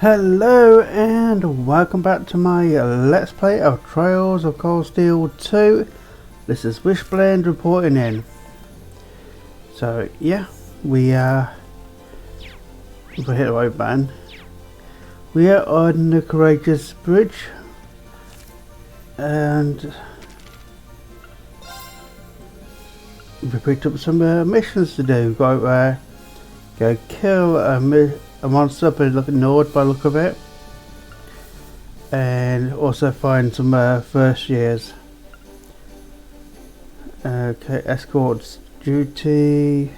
Hello and welcome back to my Let's Play of Trials of Cold Steel 2. This is Wishblend reporting in. So yeah, we if I hit the right button, we are on the Courageous Bridge and we picked up some missions to do. We've got go kill a monster up in the north by the look of it, and also find some first years. Okay, escorts duty,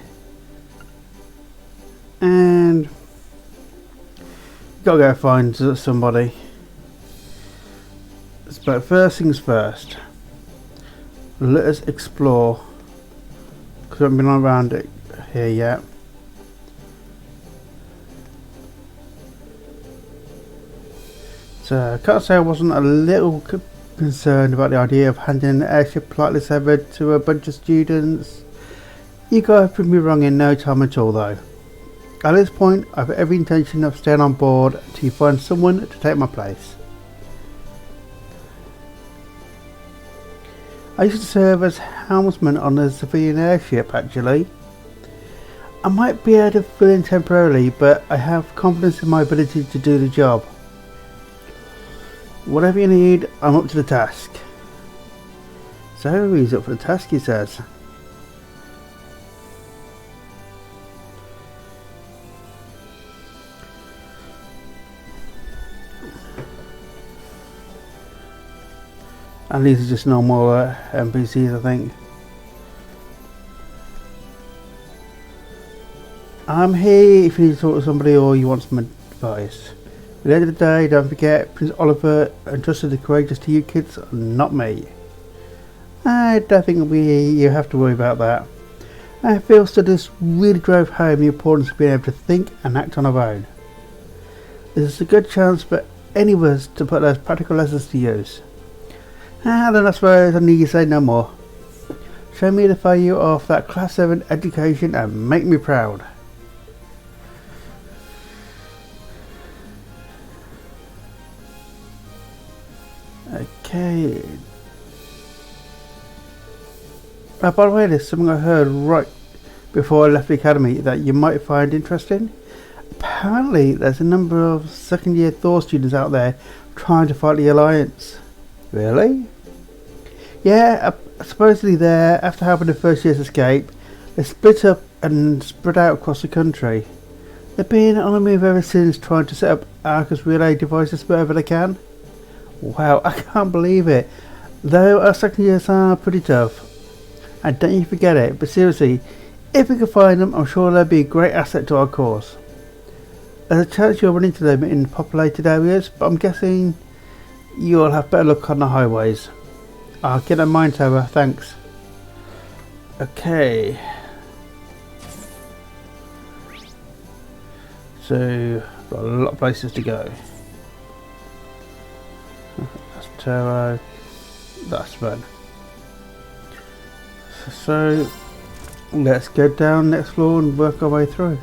and gotta go find somebody. But first things first, let us explore, because I haven't been around it here yet. So I can't say I wasn't a little concerned about the idea of handing an airship like this over to a bunch of students. You guys proved me wrong in no time at all though. At this point I have every intention of staying on board till you find someone to take my place. I used to serve as helmsman on a civilian airship actually. I might be able to fill in temporarily, but I have confidence in my ability to do the job. Whatever you need, I'm up to the task. So he's up for the task, he says. And these are just normal NPCs, I think. I'm here if you need to talk to somebody or you want some advice. At the end of the day, don't forget, Prince Oliver entrusted the Courageous to you kids, not me. I don't think you have to worry about that. I feel studies really drove home the importance of being able to think and act on our own. This is a good chance for any of us to put those practical lessons to use. Then I suppose I need to say no more. Show me the value of that Class 7 education and make me proud. Okay. By the way, there's something I heard right before I left the academy that you might find interesting. Apparently there's a number of second year Thor students out there trying to fight the Alliance. Really? Yeah, supposedly there, after helping the first year's escape, they split up and spread out across the country. They've been on the move ever since, trying to set up Arcus relay devices wherever they can. Wow, I can't believe it. Though our second years are pretty tough. And don't you forget it, but seriously, if we can find them, I'm sure they'll be a great asset to our cause. There's a chance you'll run into them in populated areas, but I'm guessing you'll have better luck on the highways. I'll get a mine tower, thanks. Okay. So, got a lot of places to go. That's Taro, that's fun. So let's go down next floor and work our way through.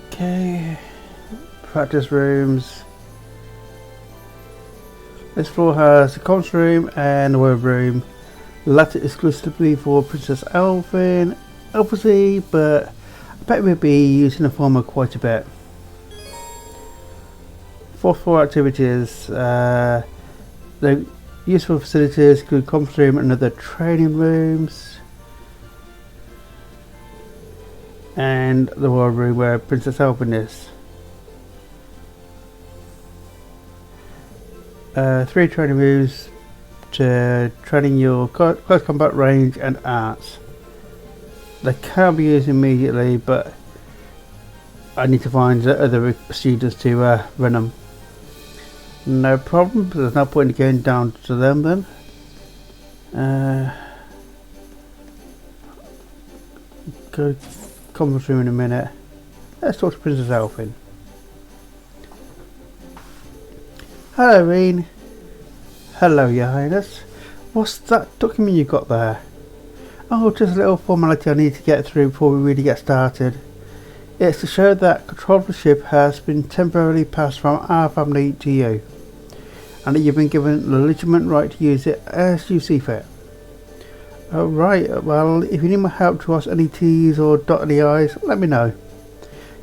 Okay, practice rooms. This floor has a comms room and a web room. The latter exclusively for Princess Elfin, obviously, but I bet we'll be using the former quite a bit. Fourth floor activities. The useful facilities include conference room and other training rooms, and the war room where Princess Elfin is. 3 training rooms to training your close combat range and arts. They can be used immediately, but I need to find other students to run them. No problem, there's no point in going down to them then. Go to conference room in a minute. Let's talk to Princess Elfin. Hello, Reen. Hello, Your Highness. What's that document you got there? Oh, just a little formality I need to get through before we really get started. It's to show that control of the ship has been temporarily passed from our family to you, and that you've been given the legitimate right to use it as you see fit. Right, well, if you need my help to cross any T's or dot any I's, let me know.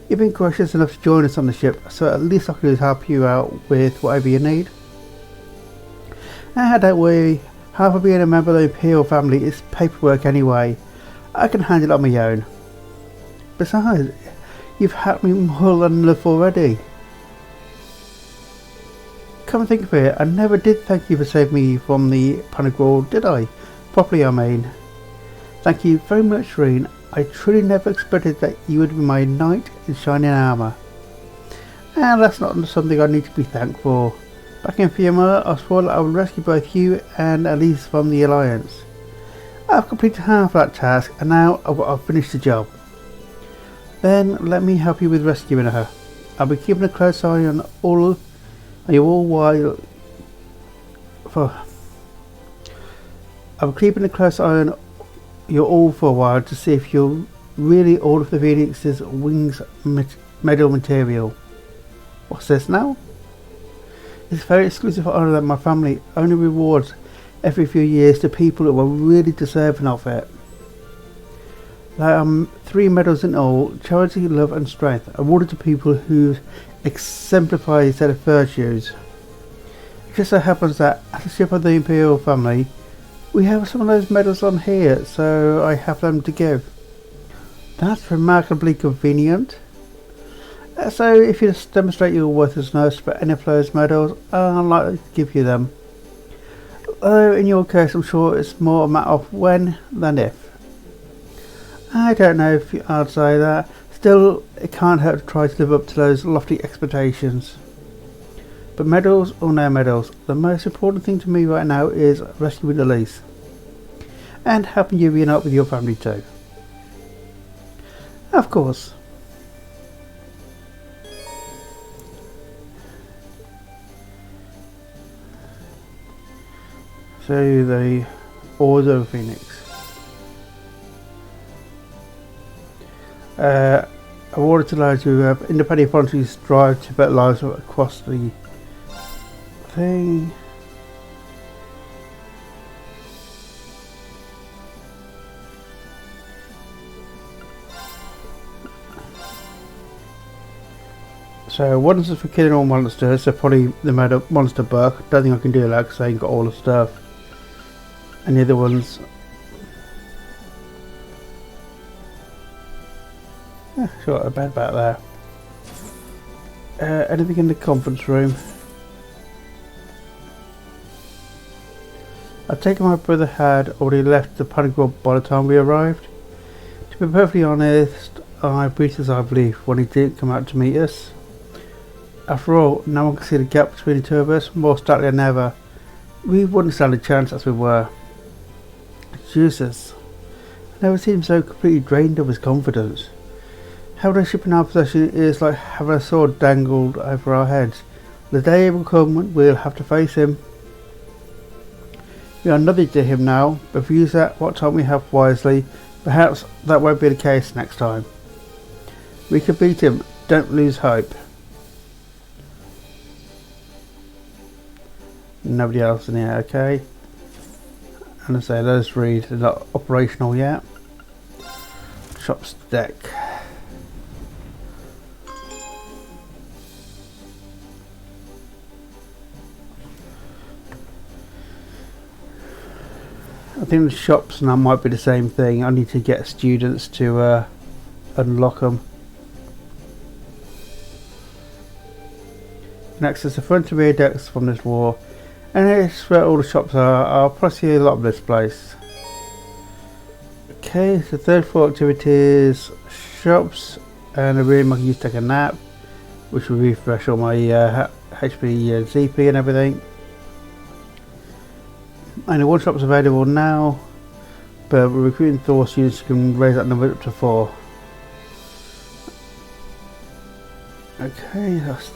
You've been gracious enough to join us on the ship, so at least I can help you out with whatever you need. Don't worry, half of being a member of the Imperial family is paperwork anyway. I can handle it on my own. Besides, you've helped me more than enough already. Come and think of it, I never did thank you for saving me from the panic roll, did I? Properly, I mean. Thank you very much, Reen. I truly never expected that you would be my knight in shining armour. And that's not something I need to be thanked for. Back in Fiamma, I swore that I would rescue both you and Elise from the Alliance. I've completed half that task, and now I've finished the job. Then let me help you with rescuing her. I'll be keeping a close eye on you all while for a while to see if you're really all of the Phoenix's wings medal material. What's this now? It's a very exclusive honour that my family only rewards every few years to people who are really deserving of it. There are 3 medals in all: charity, love and strength, awarded to people who exemplify a set of virtues. It just so happens that as a ship of the Imperial family, we have some of those medals on here, so I have them to give. That's remarkably convenient. So if you just demonstrate your worthlessness for any of those medals, I'd like to give you them. Though in your case I'm sure it's more a matter of when than if. I don't know if I'd say that. Still, it can't hurt to try to live up to those lofty expectations. But medals or no medals, the most important thing to me right now is rescuing Elise. And helping you reunite with your family too. Of course. So the Order of Phoenix. Awarded to those who have independent voluntary strive to better lives across the thing. So one is for killing all monsters, so probably the monster book. Don't think I can do that because I ain't got all the stuff. And the other ones, sure, about there. Anything in the conference room? I take it my brother had already left the panic room by the time we arrived. To be perfectly honest, I breathed a sigh of relief when he didn't come out to meet us. After all, no one can see the gap between the two of us more starkly than ever. We wouldn't stand a chance as we were. Jesus, I never seen him so completely drained of his confidence. Having a ship in our possession is like having a sword dangled over our heads. The day will come when we'll have to face him. We are nothing to him now, but if we use what time we have wisely, perhaps that won't be the case next time. We can beat him, don't lose hope. Nobody else in here, okay? And I say those read, they're not operational yet. Shop's deck. I think the shops now might be the same thing. I need to get students to unlock them. You can access the front and rear decks from this wall, and it's where all the shops are. I'll probably see a lot of this place. Okay, so third floor activities, shops, and a room I can use to take a nap, which will refresh all my HP and CP and everything. Only one shop's available now, but we're recruiting Thor students who can raise that number up to 4. Okay, that's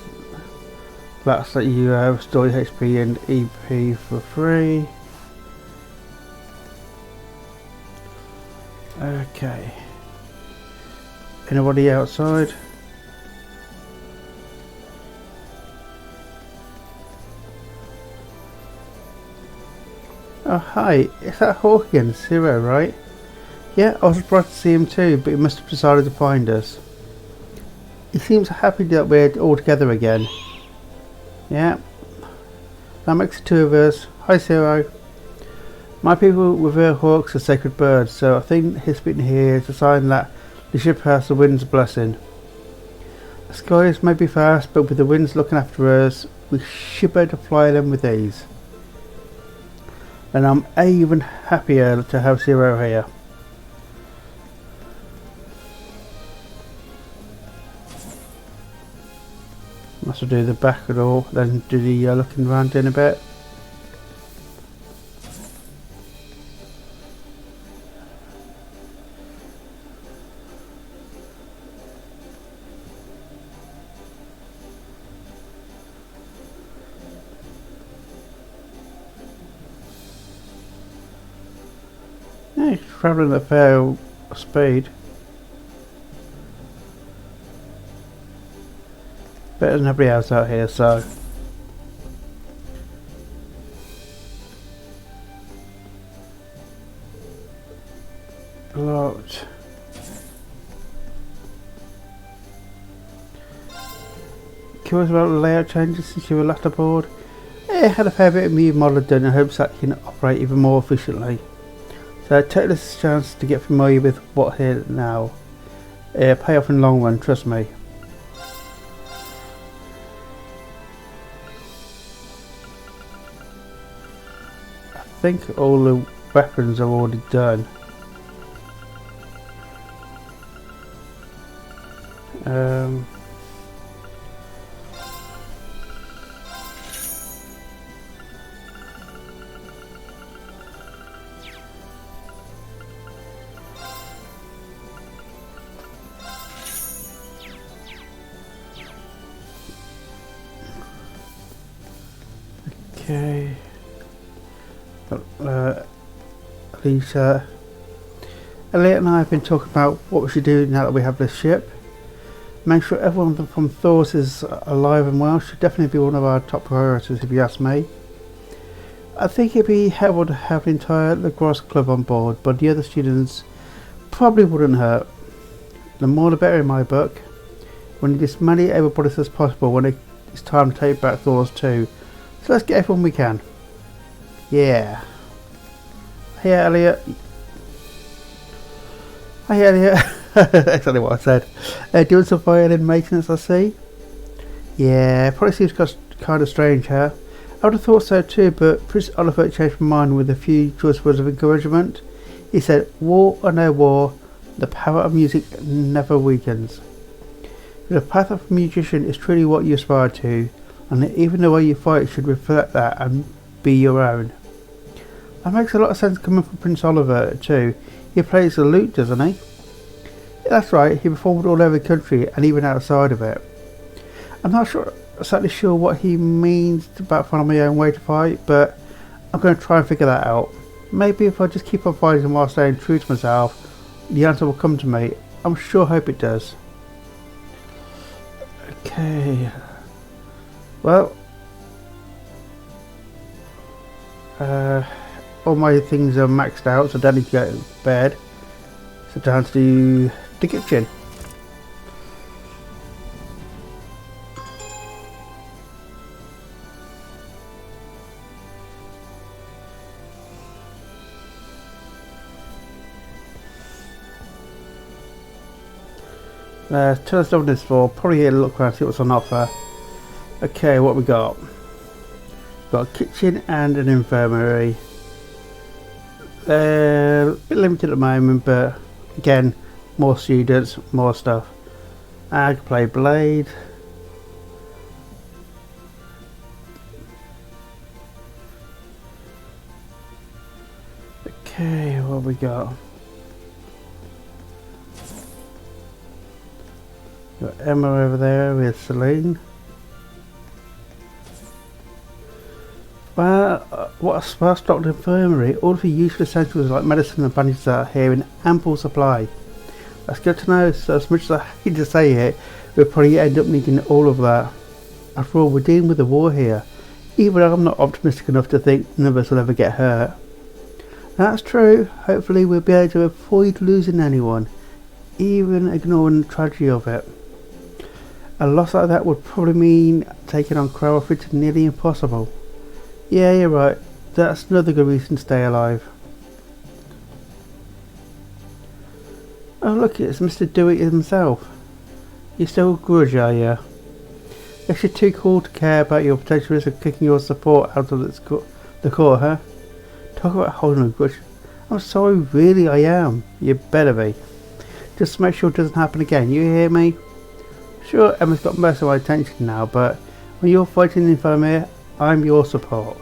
that you have store HP and EP for free. Okay. Anybody outside? Oh hi, is that Hawk again? Zero, right? Yeah, I was surprised to see him too, but he must have decided to find us. He seems happy that we're all together again. Yeah. That makes the two of us. Hi Zero. My people revere hawks as sacred birds, so I think his being here is a sign that the ship has the wind's blessing. The skies may be fast, but with the winds looking after us, we should be able to fly them with ease. And I'm even happier to have Zero here. Must do the back of all, then do the looking around in a bit. Yeah, he's travelling at a fair speed. Better than everybody else out here, so. Locked. Curious about the layout changes since you were last aboard? Yeah, had a fair bit of new modelling done in hopes that you can operate even more efficiently. So take this chance to get familiar with what's here now. Pay off in the long run, trust me. I think all the weapons are already done. Okay. Lisa, Elliot and I have been talking about what we should do now that we have this ship. Make sure everyone from Thor's is alive and well should definitely be one of our top priorities if you ask me. I think it'd be helpful to have the entire lacrosse club on board, but the other students probably wouldn't hurt. The more the better in my book. We need as many able-bodies as possible when it's time to take back Thor's too. So let's get everyone we can. Yeah. Hey Elliot. Hey Elliot. That's exactly what I said. Doing some violin maintenance, I see. Yeah, probably seems kind of strange, huh? I would have thought so too, but Prince Oliver changed my mind with a few choice words of encouragement. He said, war or no war, the power of music never weakens. The path of a musician is truly what you aspire to, and even the way you fight should reflect that and be your own. That makes a lot of sense coming from Prince Oliver too. He plays the lute, doesn't he? Yeah, that's right, he performed all over the country and even outside of it. I'm not exactly sure what he means about finding my own way to fight, but I'm going to try and figure that out. Maybe if I just keep on fighting while staying true to myself, the answer will come to me. I'm sure hope it does. Okay. Well, all my things are maxed out, so I don't need to go to bed. So down to the kitchen. Tell us what this for. Probably here to look around, see what's on offer. Okay, what we got? Got a kitchen and an infirmary. A bit limited at the moment, but again, more students, more stuff. I can play blade. Okay, what we got? Got Emma over there with Celine. Well, What a sparse-stocked infirmary. All of the useful essentials like medicine and bandages are here in ample supply. That's good to know, so as much as I hate to say it, we'll probably end up needing all of that. After all, we're dealing with a war here. Even I'm not optimistic enough to think none of us will ever get hurt. That's true. Hopefully we'll be able to avoid losing anyone, even ignoring the tragedy of it. A loss like that would probably mean taking on Crow if it's nearly impossible. Yeah, you're right. That's another good reason to stay alive. Oh look, it's Mr. Do-It himself. You're still a grudge, are you? Guess you're too cool to care about your potential risk of kicking your support out of the core, huh? Talk about holding a grudge. I'm sorry, really I am. You better be. Just make sure it doesn't happen again, you hear me? Sure, Emma's got most of my attention now, but when you're fighting in Infirmary, I'm your support.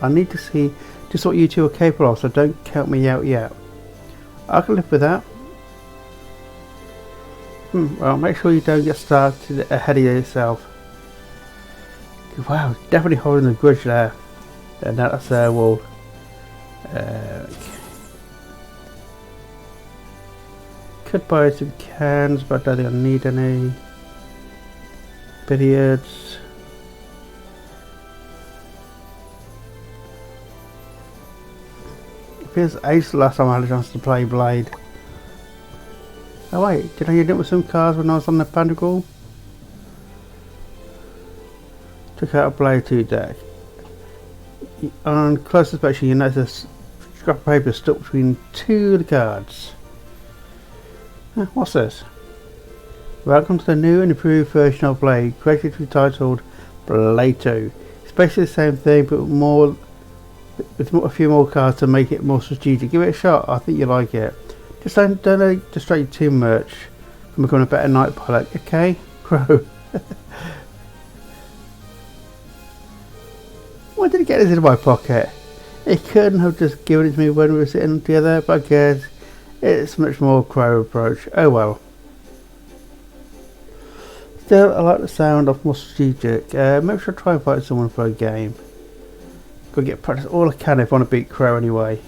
I need to see just what you two are capable of, so don't count me out yet. I can live with that. Well, make sure you don't get started ahead of yourself. Wow, definitely holding a grudge there. And that's wall. Could buy some cans, but I don't need any. Billiards. It feels ages the last time I had a chance to play Blade. Oh wait, did I end up with some cars when I was on the Pandagal? Took out a Blade 2 deck. On close inspection you notice a scrap of paper stuck between two of the cards. What's this? Welcome to the new and improved version of Blade, creatively titled Blade 2. It's basically the same thing but with a few more cards to make it more strategic. Give it a shot, I think you'll like it. Just don't let it distract you too much from becoming a better night pilot, okay? Crow. Why did he get this into my pocket? He couldn't have just given it to me when we were sitting together, but I guess it's much more Crow approach. Oh well. Still, I like the sound of more strategic. Maybe I should try and find someone for a game. Gotta get practice all I can if I want to beat Crow anyway.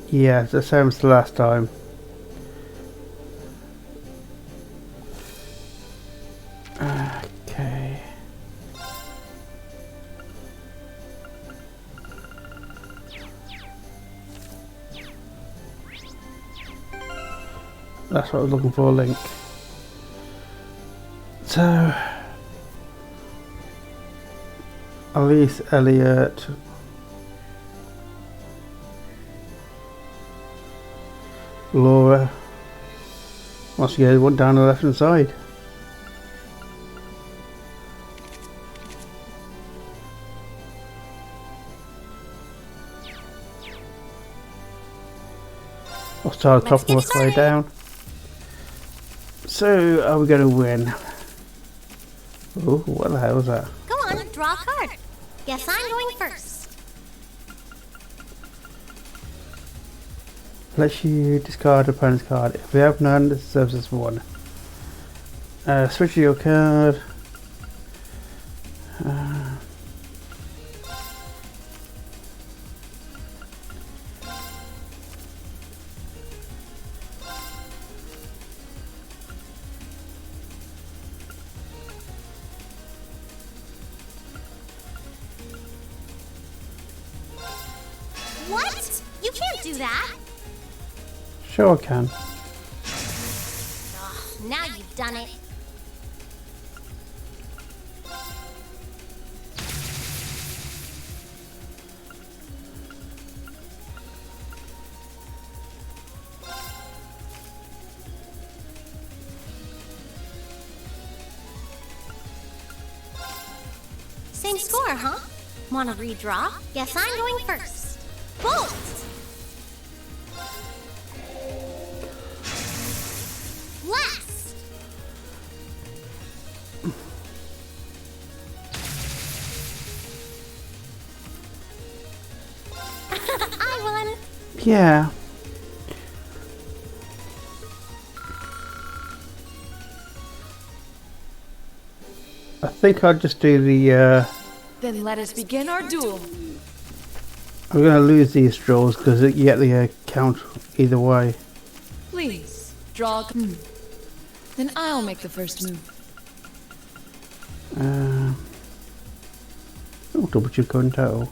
Yeah, it's the same as the last time. Okay. That's what I was looking for, Link. So, Elise, Elliot. Laura. Once again, one down the left hand side. I'll start the top and work way down. So, are we going to win? Oh, what the hell was that? Go on, draw a card. Guess I'm going first. Let you discard opponent's card. If we have none, this serves as one. Switch your card. What? You can't do that. Sure I can. Oh, now you've done it. Same score, huh? Wanna redraw? Guess I'm going first. Bolt! Last! I won! Yeah. I think I'll just do the. Then let us begin our duel. I'm going to lose these draws because you get the count either way. Please, draw. Then I'll make the first move. Double check on total.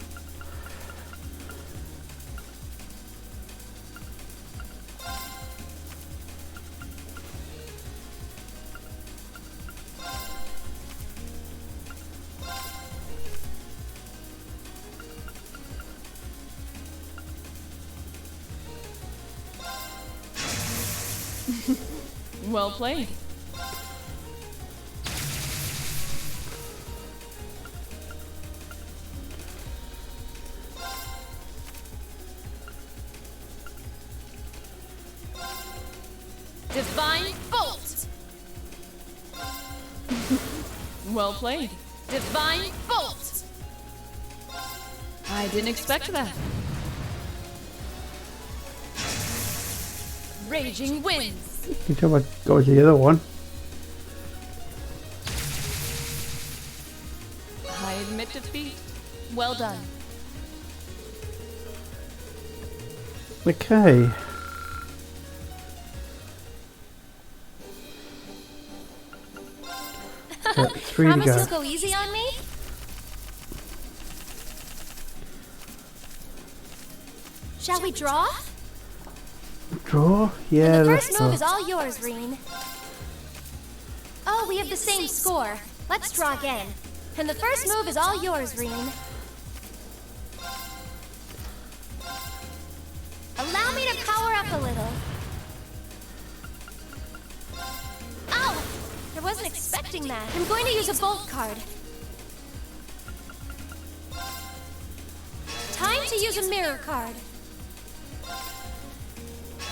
Well played. Divine Bolt! Well played. Divine Bolt! I didn't expect that. Raging Winds! You tell me go with the other one. I admit defeat. Well done. Okay. Got 3 to Promise go. you'll go easy on me? Shall we draw? Draw? Yeah, The let's first draw. move is all yours, Reen. Oh, we have the same score. Let's draw again. And the first move is all yours, Reen. Allow me to power up a little. Ow! I wasn't expecting that. I'm going to use a bolt card. Time to use a mirror card.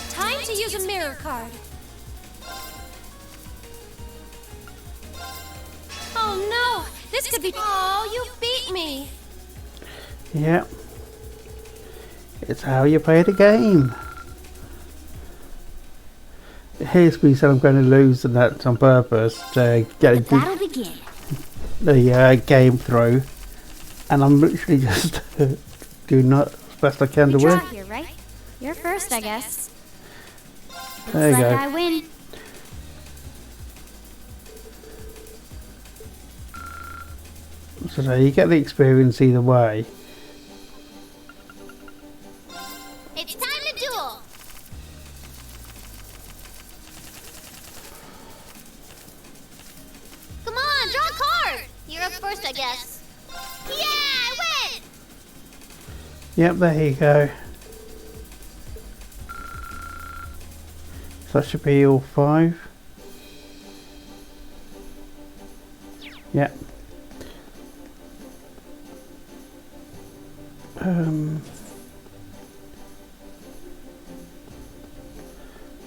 Time to use a mirror card. Oh no! This could be. Oh, you beat me! Yeah. It's how you play the game. Here's me said I'm going to lose, and that's on purpose to get a good That'll begin. the game through. And I'm literally just doing not as best I can to Draw win. here, right? You're first, I guess. There you Looks like go. I win. So you get the experience either way. It's time to duel. Come on, draw a card. You're up first, I guess. Yeah, I win. Yep, there you go. So that should be all 5. Yep.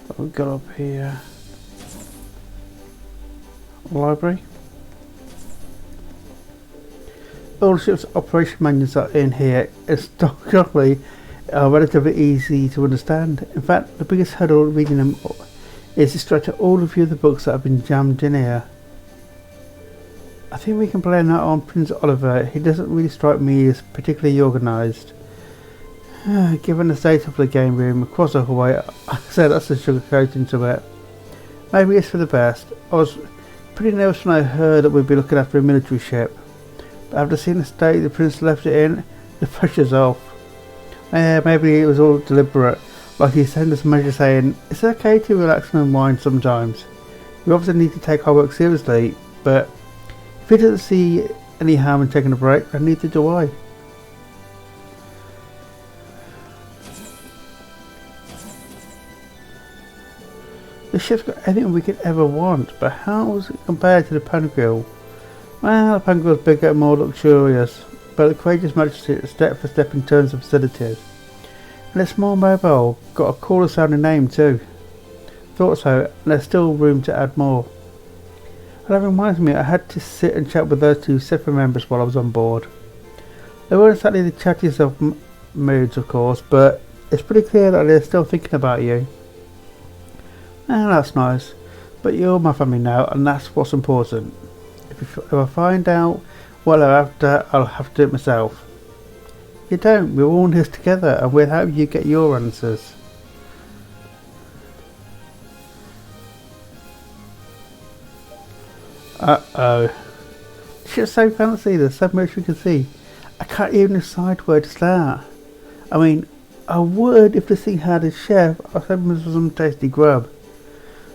What we've got up here? Library. All the ship's operation manuals are in here. It's actually relatively easy to understand. In fact, the biggest hurdle reading them is distracting all of the other books that have been jammed in here. I think we can blame that on Prince Oliver. He doesn't really strike me as particularly organised. Given the state of the game room across the hallway, I said that's a sugarcoating to it. Maybe it's for the best. I was pretty nervous when I heard that we'd be looking after a military ship. But after seeing the state the Prince left it in, the pressure's off. Maybe it was all deliberate, like he sent us a message saying, it's okay to relax and unwind sometimes. We obviously need to take our work seriously, but if he doesn't see any harm in taking a break, then neither do I. The ship's got everything we could ever want, but how is it compared to the Pangrill? Well, the Pangrill's bigger and more luxurious, but the Courageous matches it step for step in terms of facilities. And it's more mobile, got a cooler sounding name too. Thought so, and there's still room to add more. And that reminds me, I had to sit and chat with those 2 separate members while I was on board. They weren't exactly the chattiest of moods, of course, but it's pretty clear that they're still thinking about you. And that's nice, but you're my family now, and that's what's important. If If I find out what I'm after, I'll have to do it myself. You don't. We're all in this together, and we'll help you get your answers. Uh-oh. The ship's so fancy, there's so much we can see. I can't even decide where to start. I mean, I would if this thing had a chef. I was hoping for some tasty grub.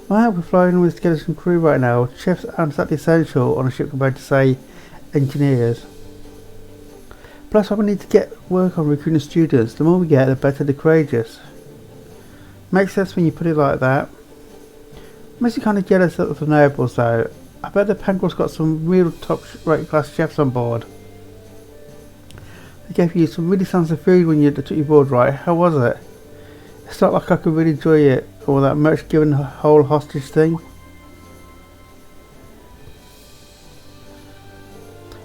Well, we're flying with skeleton crew right now. Chefs aren't exactly essential on a ship compared to, say, engineers. Plus, I need to get work on recruiting students. The more we get, the better the courageous. Makes sense when you put it like that. Makes you kind of jealous of the nobles, though. I bet the Penguin's got some real top-rate class chefs on board. They gave you some really fancy food when you took your board, right? How was it? It's not like I could really enjoy it, or that much given the whole hostage thing.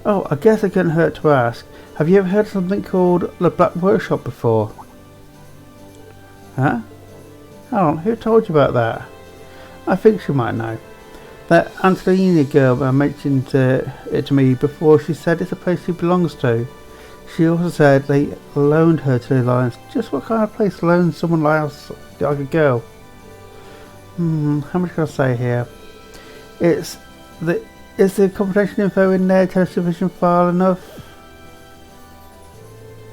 Oh, I guess it couldn't hurt to ask. Have you ever heard of something called the Black Workshop before? Huh? Hold on, who told you about that? I think she might know. That Antonina girl mentioned it to me before. She said it's a place she belongs to. She also said they loaned her to the Alliance. Just what kind of place loans someone else like a girl? How much can I say here? Is the confidential info in their television file enough?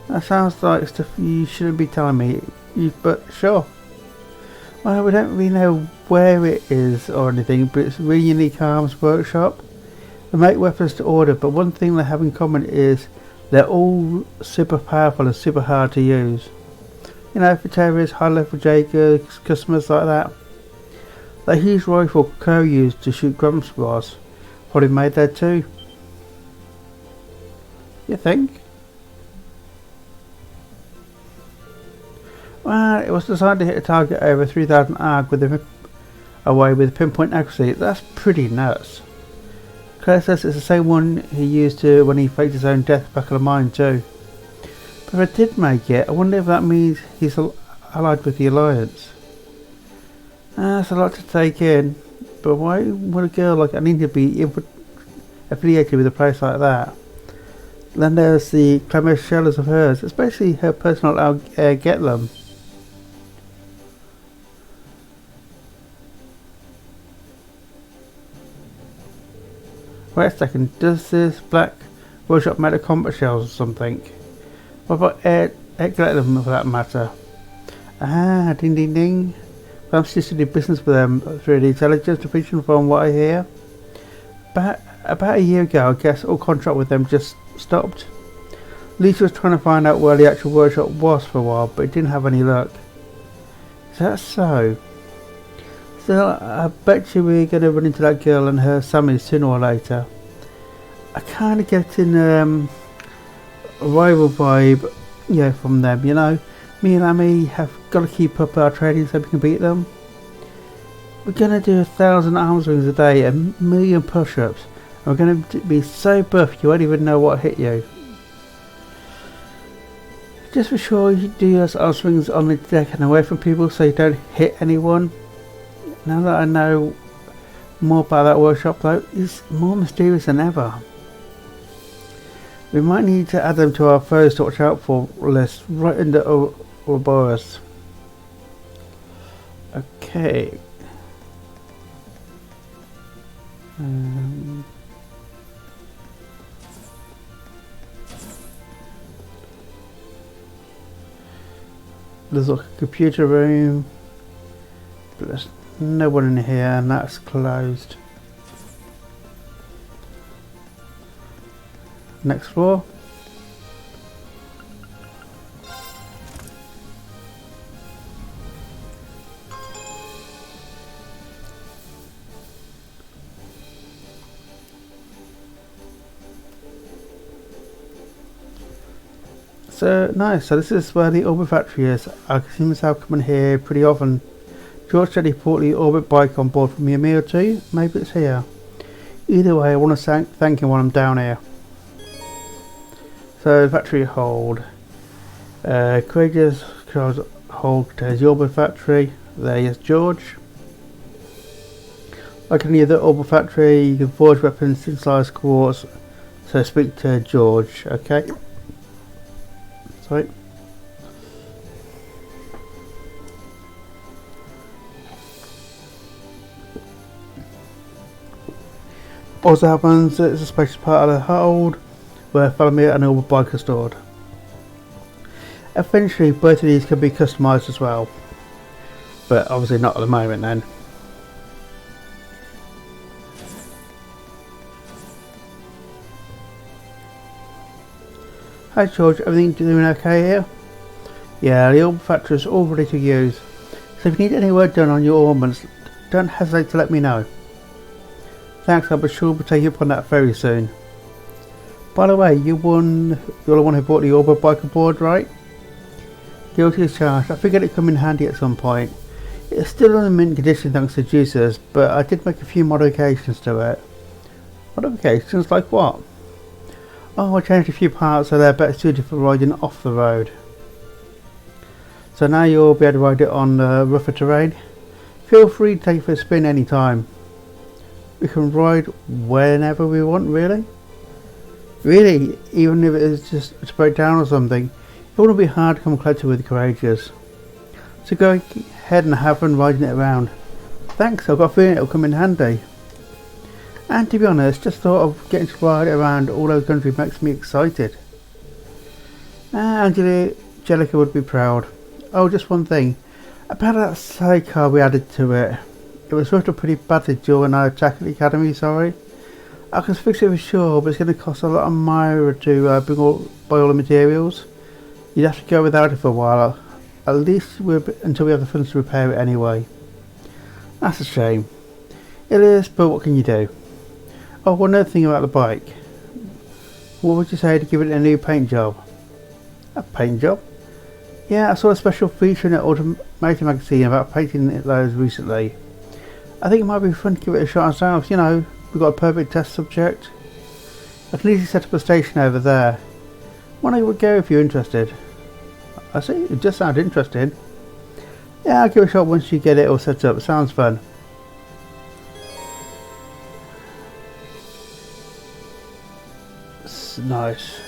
That sounds like stuff you shouldn't be telling me, but sure. Well, we don't really know where it is or anything, but it's a really unique arms workshop. They make weapons to order, but one thing they have in common is they're all super powerful and super hard to use. You know, for terrorists, high-level Jaegers, customers like that. That huge rifle Crow used to shoot Crossbell probably made there too. You think? Well, it was designed to hit a target over 3,000 arc away with pinpoint accuracy. That's pretty nuts. Claire says it's the same one he used when he faked his own death back in the mine too. But if I did make it, I wonder if that means he's allied with the Alliance. That's a lot to take in, but why would a girl like Anita be affiliated with a place like that? Then there's the Clemmer Shellers of hers. It's basically her personal get them. Wait a second, does this Black Workshop make a combat shells or something? What about them for that matter? Ah, ding ding ding. I'm still to do business with them through the intelligence division from what I hear. About a year ago, I guess all contract with them just stopped. Lisa was trying to find out where the actual workshop was for a while, but it didn't have any luck. Is that so? So I bet you we're going to run into that girl and her Sammy sooner or later. I kind of get in a rival vibe, yeah, from them, you know. Me and Amy have got to keep up our training so we can beat them. We're going to do 1,000 arm swings a day, 1,000,000 push-ups, and we're going to be so buff you won't even know what hit you. Just be sure you do your arm swings on the deck and away from people so you don't hit anyone. Now that I know more about that workshop though, it's more mysterious than ever. We might need to add them to our foes to watch out for list right in the Ouroboros. Okay. There's a computer room, but there's no one in here and that's closed. Next floor. So nice, so this is where the orbit factory is. I can see myself coming here pretty often. George said he brought the orbit bike on board for me a meal or two. Maybe it's here. Either way, I want to thank him while I'm down here. So factory hold. Courageous hold contains the orbit factory. There is George. Like any other orbital factory, you can forge weapons, synthesize quartz. So speak to George, okay? Sorry. Also happens, it's a special part of the hold where Falamir and Orbital Bike are stored. Eventually both of these can be customised as well, but obviously not at the moment then. Hi George, everything doing okay here? Yeah, the orbital factory is all ready to use, so if you need any work done on your ornaments, don't hesitate to let me know. Thanks, I'll be sure we'll take you up on that very soon. By the way, you're the one who brought the orbital bike aboard, right? Guilty as charged. I figured it'd come in handy at some point. It's still in mint condition thanks to juicers, but I did make a few modifications to it. Modifications like what? Oh, I changed a few parts so they're better suited for riding off the road. So now you'll be able to ride it on rougher terrain. Feel free to take it for a spin anytime. We can ride whenever we want, really? Really, even if it is just to break down or something, it wouldn't be hard to come collected with the courageous. So go ahead and have fun riding it around. Thanks, I've got a feeling it'll come in handy. And to be honest, just thought of getting to ride it around all over the country makes me excited. Angelica would be proud. Oh, just one thing. About that sidecar we added to it. It was sort of pretty badly during our attack at the academy, sorry. I can fix it for sure, but it's going to cost a lot of Myra to buy all the materials. You'd have to go without it for a while, at least until we have the funds to repair it anyway. That's a shame. It is, but what can you do? Oh, one other thing about the bike. What would you say to give it a new paint job? A paint job? Yeah, I saw a special feature in the Automator magazine about painting those recently. I think it might be fun to give it a shot ourselves, you know, we've got a perfect test subject. I can easily set up a station over there. When I would go if you're interested. I see, it just sounds interesting. Yeah, I'll give it a shot once you get it all set up, it sounds fun. It's nice.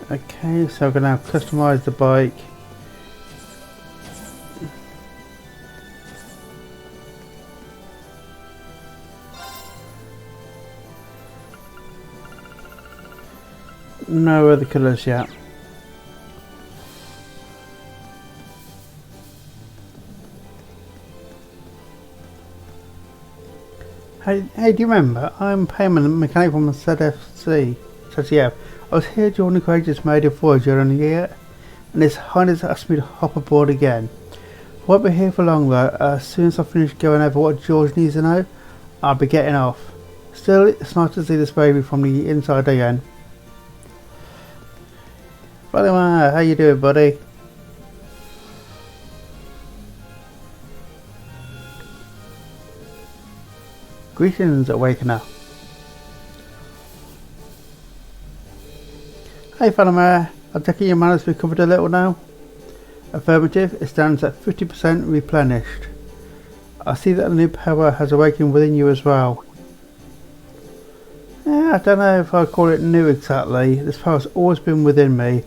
Okay, so we're going to customise the bike. No other colours yet. Hey, do you remember? I'm Payman, a mechanic from the ZFC. ZCF. I was here during the Courageous made a voyage earlier in the year, and His Highness asked me to hop aboard again. I won't be here for long though. As soon as I finish going over what George needs to know, I'll be getting off. Still, it's nice to see this baby from the inside again. Valdemar, how you doing, buddy? Greetings, Awakener. Hey Valdemar, I take it your mana's recovered a little now? Affirmative, it stands at 50% replenished. I see that the new power has awakened within you as well. Yeah, I don't know if I call it new exactly. This power's always been within me.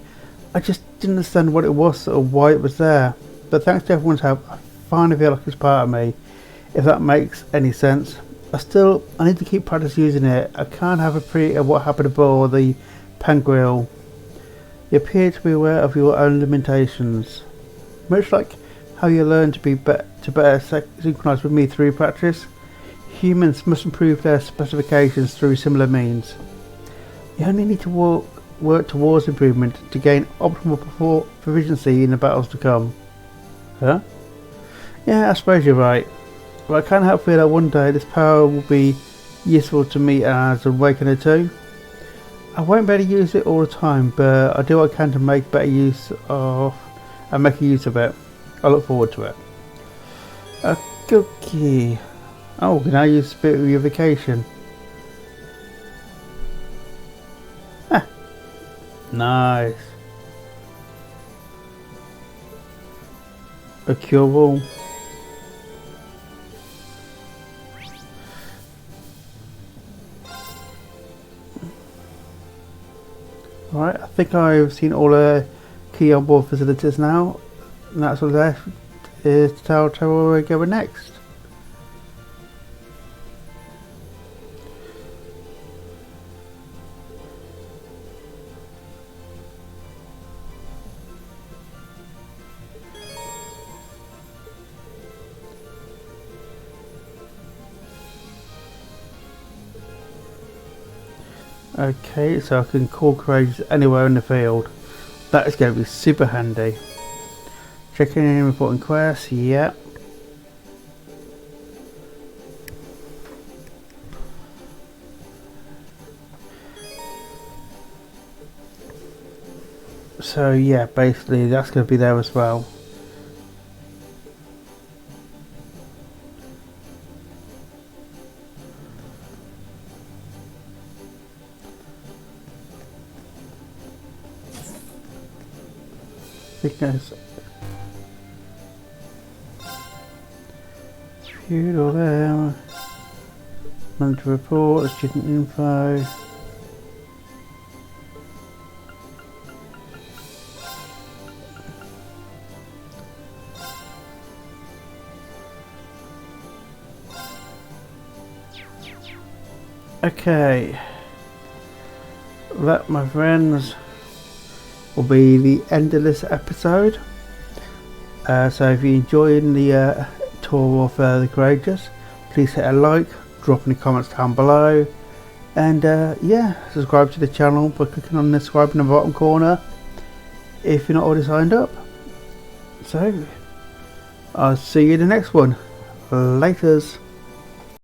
I just didn't understand what it was or why it was there. But thanks to everyone's help, I finally feel like it's part of me, if that makes any sense. I need to keep practice using it. I can't have a pre of what happened aboard the Pangrill. You appear to be aware of your own limitations. Much like how you learn to better synchronise with me through practice, humans must improve their specifications through similar means. You only need to work towards improvement to gain optimal proficiency in the battles to come. Huh? Yeah, I suppose you're right. But I can't help feel that one day this power will be useful to me as an Awakener too. I won't be able to use it all the time, but I do what I can to make better use of and make a use of it. I look forward to it. Okay. Oh, can I use a bit of your vacation? Ah. Nice. A cure all. Right, I think I've seen all the key on board facilities now, and that's all left is to tell where we're going next. Okay, so I can call courageous anywhere in the field. That is going to be super handy. Checking in, reporting quests, yeah. So yeah, basically that's going to be there as well. Because viewed all there. Manager report, student info. Okay, that, my friends, will be the end of this episode. So if you're enjoying the tour of the Courageous, please hit a like, drop any comments down below, and yeah, subscribe to the channel by clicking on the subscribe in the bottom corner if you're not already signed up. So I'll see you in the next one. Laters.